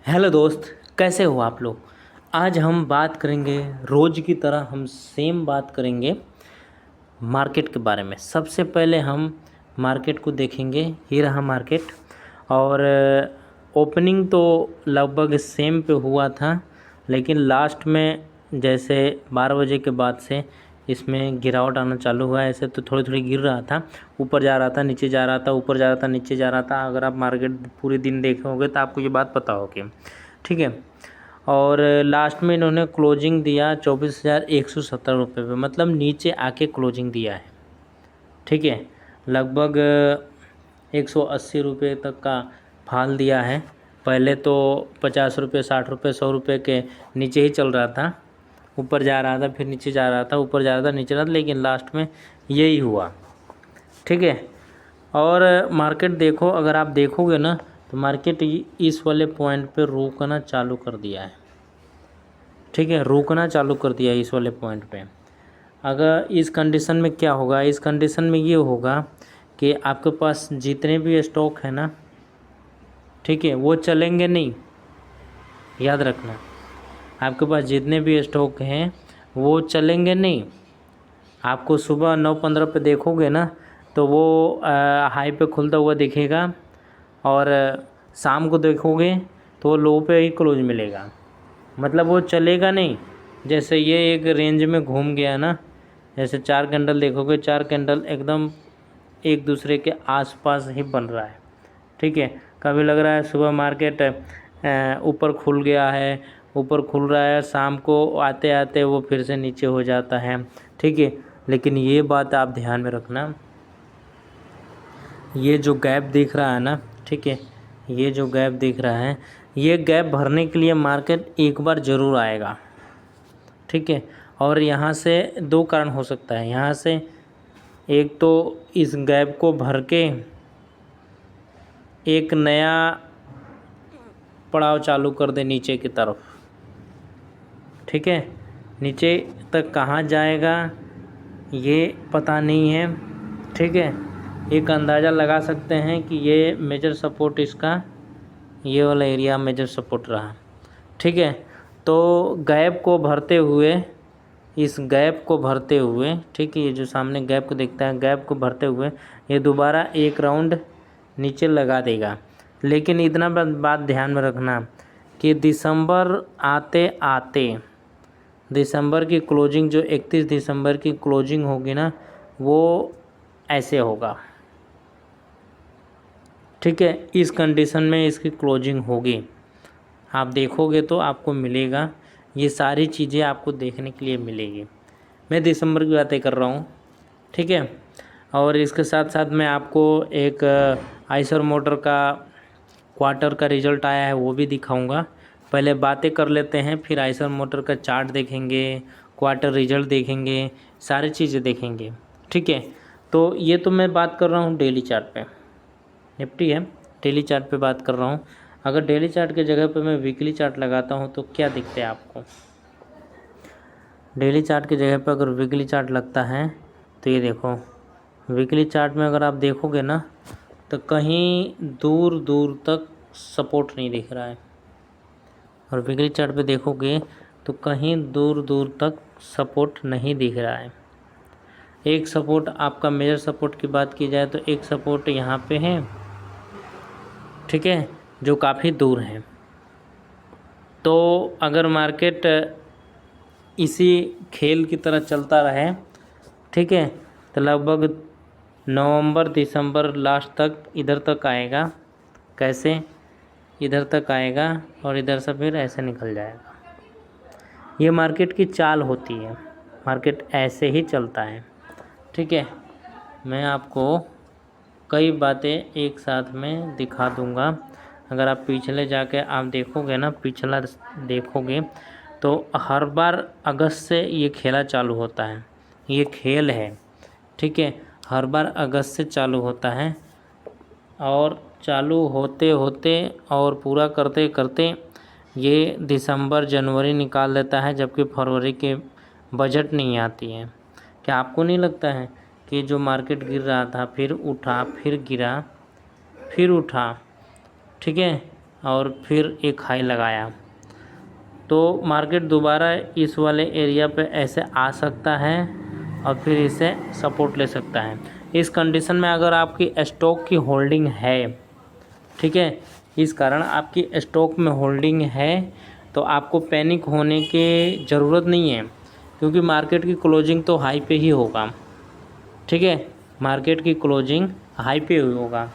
Hello दोस्त, कैसे हो आप लोग। आज हम बात करेंगे, रोज़ की तरह हम सेम बात करेंगे मार्केट के बारे में। सबसे पहले हम मार्केट को देखेंगे। ये रहा मार्केट। और ओपनिंग तो लगभग सेम पे हुआ था, लेकिन लास्ट में जैसे 12 बजे के बाद से इसमें गिरावट आना चालू हुआ। ऐसे तो थोड़ी थोड़ी गिर रहा था, ऊपर जा रहा था, नीचे जा रहा था, ऊपर जा रहा था, नीचे जा रहा था। अगर आप मार्केट पूरे दिन देखे होंगे तो आपको ये बात पता होगी, ठीक है। और लास्ट में इन्होंने क्लोजिंग दिया 24,170 रुपये पे, मतलब नीचे आके क्लोजिंग दिया है, ठीक है। लगभग 180 रुपये तक का फाल दिया है। पहले तो 50 रुपये, 60 रुपये, 100 रुपये के नीचे ही चल रहा था। ऊपर जा रहा था, फिर नीचे जा रहा था, ऊपर जा रहा था, नीचे रहा था, लेकिन लास्ट में यही हुआ, ठीक है। और मार्केट देखो, अगर आप देखोगे ना तो मार्केट इस वाले पॉइंट पे रुकना चालू कर दिया है, ठीक है। रुकना चालू कर दिया है इस वाले पॉइंट पे। अगर इस कंडीशन में क्या होगा, इस कंडीशन में ये होगा कि आपके पास जितने भी स्टॉक है ना, ठीक है, वो चलेंगे नहीं। याद रखना, आपके पास जितने भी स्टॉक हैं वो चलेंगे नहीं। आपको सुबह 9:15 पे देखोगे ना तो वो हाई पे खुलता हुआ दिखेगा, और शाम को देखोगे तो लो पे ही क्लोज मिलेगा, मतलब वो चलेगा नहीं। जैसे ये एक रेंज में घूम गया ना, जैसे 4 कैंडल देखोगे, 4 कैंडल एकदम एक दूसरे के आसपास ही बन रहा है, ठीक है। कभी लग रहा है सुबह मार्केट ऊपर खुल गया है, ऊपर खुल रहा है, शाम को आते आते वो फिर से नीचे हो जाता है, ठीक है। लेकिन ये बात आप ध्यान में रखना, ये जो गैप दिख रहा है ना, ठीक है, ये जो गैप दिख रहा है, ये गैप भरने के लिए मार्केट एक बार ज़रूर आएगा, ठीक है। और यहाँ से दो कारण हो सकता है। यहाँ से एक तो इस गैप को भर के एक नया पड़ाव चालू कर दे नीचे की तरफ, ठीक है। नीचे तक कहाँ जाएगा ये पता नहीं है, ठीक है। एक अंदाज़ा लगा सकते हैं कि ये मेजर सपोर्ट इसका ये वाला एरिया मेजर सपोर्ट रहा, ठीक है। तो गैप को भरते हुए, इस गैप को भरते हुए, ठीक है, ये जो सामने गैप को देखता है, गैप को भरते हुए ये दोबारा एक राउंड नीचे लगा देगा। लेकिन इतना बात ध्यान में रखना कि दिसंबर आते आते, दिसंबर की क्लोजिंग जो 31 दिसंबर की क्लोजिंग होगी ना, वो ऐसे होगा, ठीक है। इस कंडीशन में इसकी क्लोजिंग होगी, आप देखोगे तो आपको मिलेगा। ये सारी चीज़ें आपको देखने के लिए मिलेगी। मैं दिसंबर की बातें कर रहा हूँ, ठीक है। और इसके साथ साथ मैं आपको एक आइसर मोटर का क्वार्टर का रिज़ल्ट आया है वो भी दिखाऊंगा। पहले बातें कर लेते हैं, फिर आइसर मोटर का चार्ट देखेंगे, क्वार्टर रिज़ल्ट देखेंगे, सारी चीज़ें देखेंगे, ठीक है। तो ये तो मैं बात कर रहा हूँ डेली चार्ट पे, निफ्टी है, डेली चार्ट पे बात कर रहा हूँ। अगर डेली चार्ट की जगह पे मैं वीकली चार्ट लगाता हूँ तो क्या दिखता है आपको। डेली चार्ट की जगह पे अगर वीकली चार्ट लगता है तो ये देखो, वीकली चार्ट में अगर आप देखोगे ना तो कहीं दूर दूर तक सपोर्ट नहीं दिख रहा है, और वीकली चार्ट पे देखोगे तो कहीं दूर दूर तक सपोर्ट नहीं दिख रहा है। एक सपोर्ट आपका मेजर सपोर्ट की बात की जाए तो एक सपोर्ट यहाँ पे है, ठीक है, जो काफ़ी दूर है। तो अगर मार्केट इसी खेल की तरह चलता रहे, ठीक है, तो लगभग नवंबर दिसंबर लास्ट तक इधर तक आएगा। कैसे, इधर तक आएगा और इधर से फिर ऐसे निकल जाएगा। ये मार्केट की चाल होती है, मार्केट ऐसे ही चलता है, ठीक है। मैं आपको कई बातें एक साथ में दिखा दूंगा। अगर आप पिछले जाके आप देखोगे ना, पिछला देखोगे तो हर बार अगस्त से ये खेला चालू होता है, ये खेल है, ठीक है। हर बार अगस्त से चालू होता है, और चालू होते होते और पूरा करते करते ये दिसंबर जनवरी निकाल देता है, जबकि फरवरी के बजट नहीं आती है। क्या आपको नहीं लगता है कि जो मार्केट गिर रहा था, फिर उठा, फिर गिरा, फिर उठा, ठीक है, और फिर एक हाई लगाया, तो मार्केट दोबारा इस वाले एरिया पे ऐसे आ सकता है और फिर इसे सपोर्ट ले सकता है। इस कंडीशन में अगर आपकी स्टॉक की होल्डिंग है, ठीक है, इस कारण आपकी स्टॉक में होल्डिंग है, तो आपको पैनिक होने की ज़रूरत नहीं है, क्योंकि मार्केट की क्लोजिंग तो हाई पे ही होगा। ठीक है, मार्केट की क्लोजिंग हाई पे ही होगा।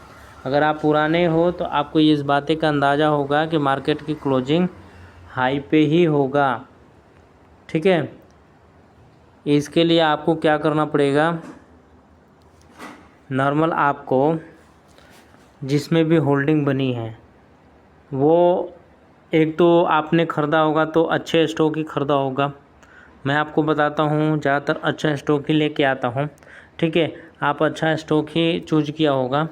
अगर आप पुराने हो तो आपको इस बातें का अंदाज़ा होगा कि मार्केट की क्लोजिंग हाई पे ही होगा। ठीक है, इसके लिए आपको क्या करना पड़ेगा, नॉर्मल आपको जिसमें भी होल्डिंग बनी है वो एक तो आपने ख़रीदा होगा तो अच्छे स्टॉक ही ख़रीदा होगा। मैं आपको बताता हूँ, ज़्यादातर अच्छा स्टॉक ही लेके आता हूँ। ठीक है, आप अच्छा स्टॉक ही चूज किया होगा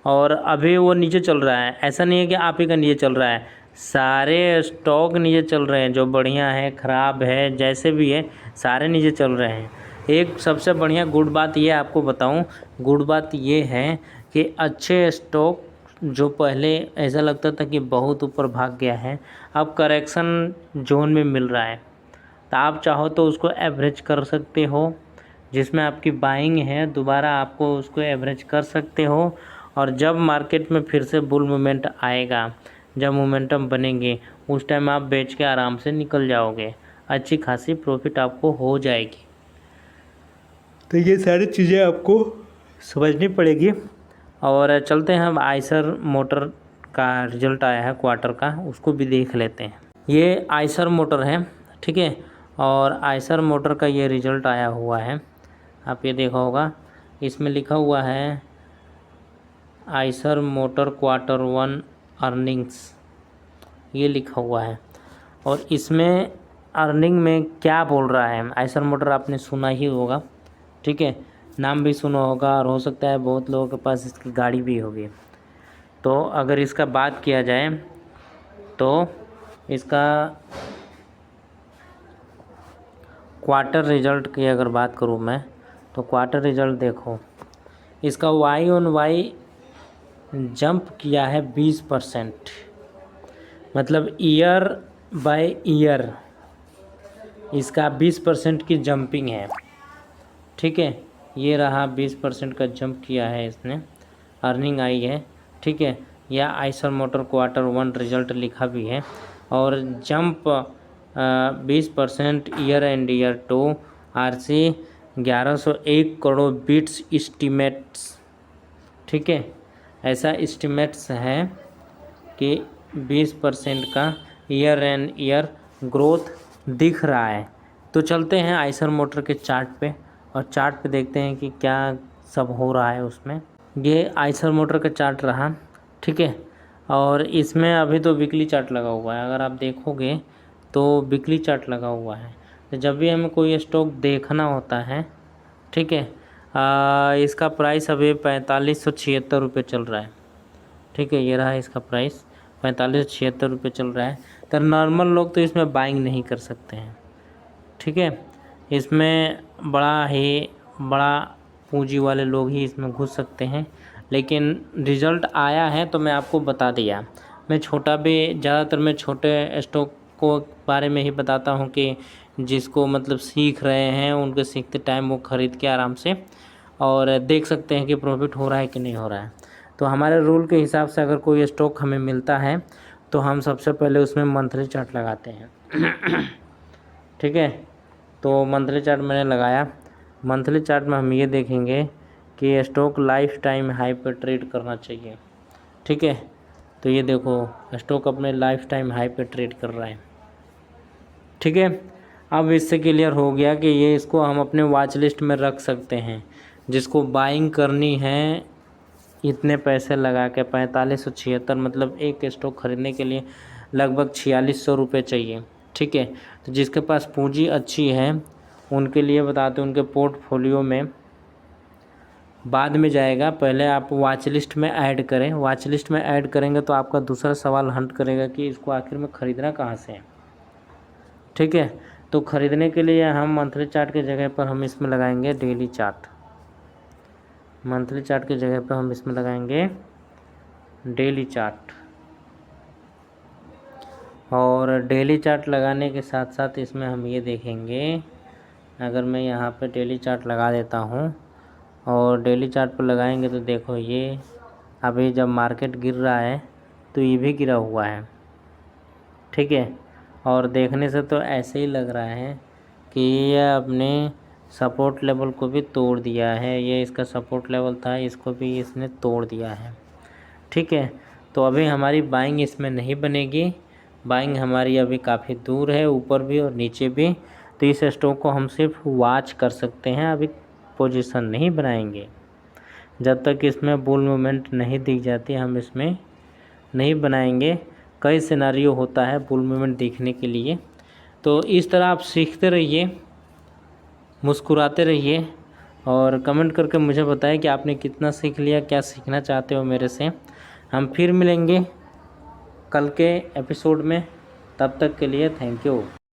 और अभी वो नीचे चल रहा है। ऐसा नहीं है कि आप ही का नीचे चल रहा है, सारे स्टॉक नीचे चल रहे हैं, जो बढ़िया है ख़राब है जैसे भी है सारे नीचे चल रहे हैं। एक सबसे बढ़िया गुड बात ये आपको बताऊं, गुड बात ये है कि अच्छे स्टॉक जो पहले ऐसा लगता था कि बहुत ऊपर भाग गया है, अब करेक्शन जोन में मिल रहा है, तो आप चाहो तो उसको एवरेज कर सकते हो। जिसमें आपकी बाइंग है दोबारा आपको उसको एवरेज कर सकते हो, और जब मार्केट में फिर से बुल मोमेंट आएगा, जब मोमेंटम बनेंगे, उस टाइम आप बेच के आराम से निकल जाओगे, अच्छी खासी प्रॉफिट आपको हो जाएगी। तो ये सारी चीज़ें आपको समझनी पड़ेगी। और चलते हैं, अब आइसर मोटर का रिजल्ट आया है क्वार्टर का, उसको भी देख लेते हैं। ये आइसर मोटर है, ठीक है, और आइसर मोटर का ये रिज़ल्ट आया हुआ है, आप ये देखा होगा, इसमें लिखा हुआ है आइसर मोटर क्वार्टर 1 अर्निंग्स, ये लिखा हुआ है। और इसमें अर्निंग में क्या बोल रहा है, आइसर मोटर आपने सुना ही होगा, ठीक है, नाम भी सुना होगा, और हो सकता है बहुत लोगों के पास इसकी गाड़ी भी होगी। तो अगर इसका बात किया जाए तो इसका क्वार्टर रिज़ल्ट की अगर बात करूँ मैं, तो क्वार्टर रिज़ल्ट देखो, इसका वाई ऑन वाई जंप किया है 20%, मतलब ईयर बाय ईयर इसका 20% की जंपिंग है। ठीक है, ये रहा 20% का जंप किया है इसने, अर्निंग आई है। ठीक है, या आइसर मोटर क्वार्टर 1 रिज़ल्ट लिखा भी है, और jump 20% year and year to RC 1101 crore beats estimates. ठीक है, ऐसा इस्टीमेट्स है कि 20% का ईयर एंड ईयर ग्रोथ दिख रहा है। तो चलते हैं आइसर मोटर के चार्ट पे, और चार्ट पे देखते हैं कि क्या सब हो रहा है उसमें। ये आइसर मोटर का चार्ट रहा, ठीक है, और इसमें अभी तो वीकली चार्ट लगा हुआ है, अगर आप देखोगे तो वीकली चार्ट लगा हुआ है। तो जब भी हमें कोई स्टॉक देखना होता है, ठीक है, इसका प्राइस अभी 4576 रुपये चल रहा है। ठीक है, ये रहा इसका प्राइस 4576 रुपये चल रहा है। तो नॉर्मल लोग तो इसमें बाइंग नहीं कर सकते हैं। ठीक है, इसमें बड़ा पूंजी वाले लोग ही इसमें घुस सकते हैं, लेकिन रिज़ल्ट आया है तो मैं आपको बता दिया। मैं ज़्यादातर मैं छोटे स्टॉक को बारे में ही बताता हूँ कि जिसको मतलब सीख रहे हैं, उनके सीखते टाइम वो ख़रीद के आराम से और देख सकते हैं कि प्रॉफिट हो रहा है कि नहीं हो रहा है। तो हमारे रूल के हिसाब से अगर कोई स्टॉक हमें मिलता है तो हम सबसे पहले उसमें मंथली चार्ट लगाते हैं। ठीक है, तो मंथली चार्ट मैंने लगाया। मंथली चार्ट में हम ये देखेंगे कि स्टॉक लाइफ टाइम हाई पर ट्रेड करना चाहिए। ठीक है, तो ये देखो स्टॉक अपने लाइफ टाइम हाई पे ट्रेड कर रहा है। ठीक है, अब इससे क्लियर हो गया कि ये इसको हम अपने वॉच लिस्ट में रख सकते हैं। जिसको बाइंग करनी है इतने पैसे लगा के 4576, मतलब एक स्टॉक खरीदने के लिए लगभग 4600 रुपये चाहिए। ठीक है, तो जिसके पास पूंजी अच्छी है उनके लिए बताते हैं, उनके पोर्टफोलियो में बाद में जाएगा, पहले आप वॉच लिस्ट में ऐड करें। वॉच लिस्ट में ऐड करेंगे तो आपका दूसरा सवाल हंट करेगा कि इसको आखिर में ख़रीदना कहाँ से है। ठीक है, तो ख़रीदने के लिए हम मंथली चार्ट की जगह पर हम इसमें लगाएंगे डेली चार्ट। मंथली चार्ट की जगह पर हम इसमें लगाएंगे डेली चार्ट। और डेली चार्ट लगाने के साथ साथ इसमें हम ये देखेंगे, अगर मैं यहाँ पे डेली चार्ट लगा देता हूँ और डेली चार्ट पर लगाएंगे तो देखो ये अभी जब मार्केट गिर रहा है तो ये भी गिरा हुआ है, ठीक है। और देखने से तो ऐसे ही लग रहा है कि ये अपने सपोर्ट लेवल को भी तोड़ दिया है। ये इसका सपोर्ट लेवल था, इसको भी इसने तोड़ दिया है, ठीक है। तो अभी हमारी बाइंग इसमें नहीं बनेगी, बाइंग हमारी अभी काफ़ी दूर है, ऊपर भी और नीचे भी। तो इस स्टॉक को हम सिर्फ वॉच कर सकते हैं, अभी पोजीशन नहीं बनाएंगे। जब तक इसमें बुल मूवमेंट नहीं दिख जाती हम इसमें नहीं बनाएंगे। कई सिनारियो होता है बुल मूवमेंट दिखने के लिए। तो इस तरह आप सीखते रहिए, मुस्कुराते रहिए और कमेंट करके मुझे बताएं कि आपने कितना सीख लिया, क्या सीखना चाहते हो मेरे से। हम फिर मिलेंगे कल के एपिसोड में, तब तक के लिए थैंक यू।